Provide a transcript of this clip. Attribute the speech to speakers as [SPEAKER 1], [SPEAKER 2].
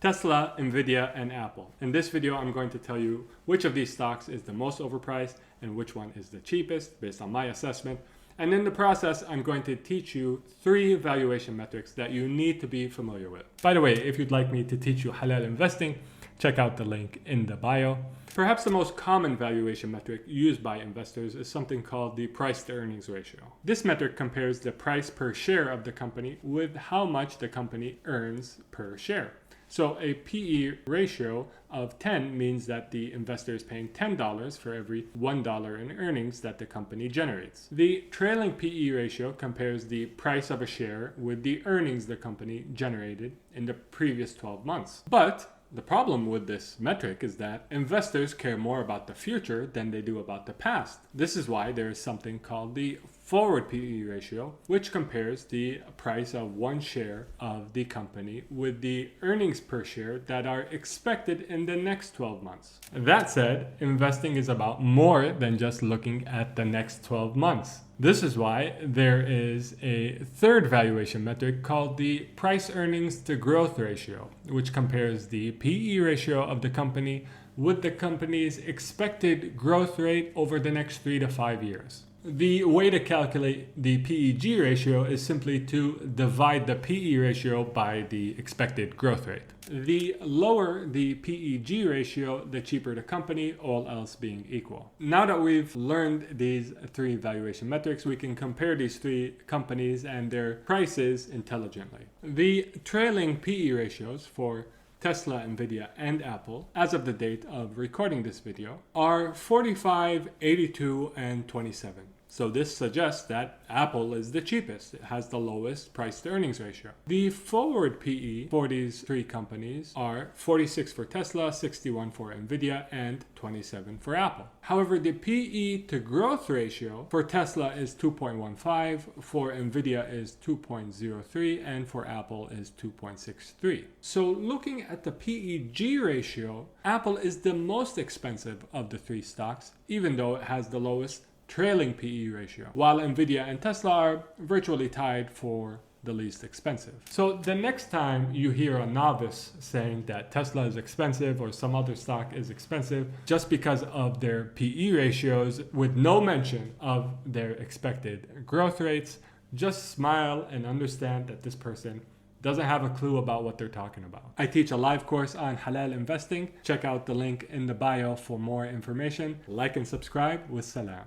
[SPEAKER 1] Tesla, Nvidia, and Apple. In this video, I'm going to tell you which of these stocks is the most overpriced and which one is the cheapest based on my assessment. And in the process, I'm going to teach you 3 valuation metrics that you need to be familiar with. By the way, if you'd like me to teach you halal investing, check out the link in the bio. Perhaps the most common valuation metric used by investors is something called the price to earnings ratio. This metric compares the price per share of the company with how much the company earns per share. So a PE ratio of 10 means that the investor is paying $10 for every $1 in earnings that the company generates. The trailing PE ratio compares the price of a share with the earnings the company generated in the previous 12 months. But the problem with this metric is that investors care more about the future than they do about the past. This is why there is something called the forward PE ratio, which compares the price of one share of the company with the earnings per share that are expected in the next 12 months. That said, investing is about more than just looking at the next 12 months. This is why there is a third valuation metric called the price earnings to growth ratio, which compares the PE ratio of the company with the company's expected growth rate over the next 3 to 5 years. The way to calculate the PEG ratio is simply to divide the PE ratio by the expected growth rate. The lower the PEG ratio, the cheaper the company, all else being equal. Now that we've learned these 3 valuation metrics, we can compare these 3 companies and their prices intelligently. The trailing PE ratios for Tesla, Nvidia, and Apple, as of the date of recording this video, are 45, 82, and 27. So this suggests that Apple is the cheapest. It has the lowest price to earnings ratio. The forward PE for these 3 companies are 46 for Tesla, 61 for Nvidia, and 27 for Apple. However, the PE to growth ratio for Tesla is 2.15, for Nvidia is 2.03, and for Apple is 2.63. So looking at the PEG ratio, Apple is the most expensive of the 3 stocks, even though it has the lowest trailing PE ratio, while Nvidia and Tesla are virtually tied for the least expensive. So the next time you hear a novice saying that Tesla is expensive or some other stock is expensive just because of their PE ratios with no mention of their expected growth rates, just smile and understand that this person doesn't have a clue about what they're talking about. I teach a live course on halal investing. Check out the link in the bio for more information. Like and subscribe. Wassalam.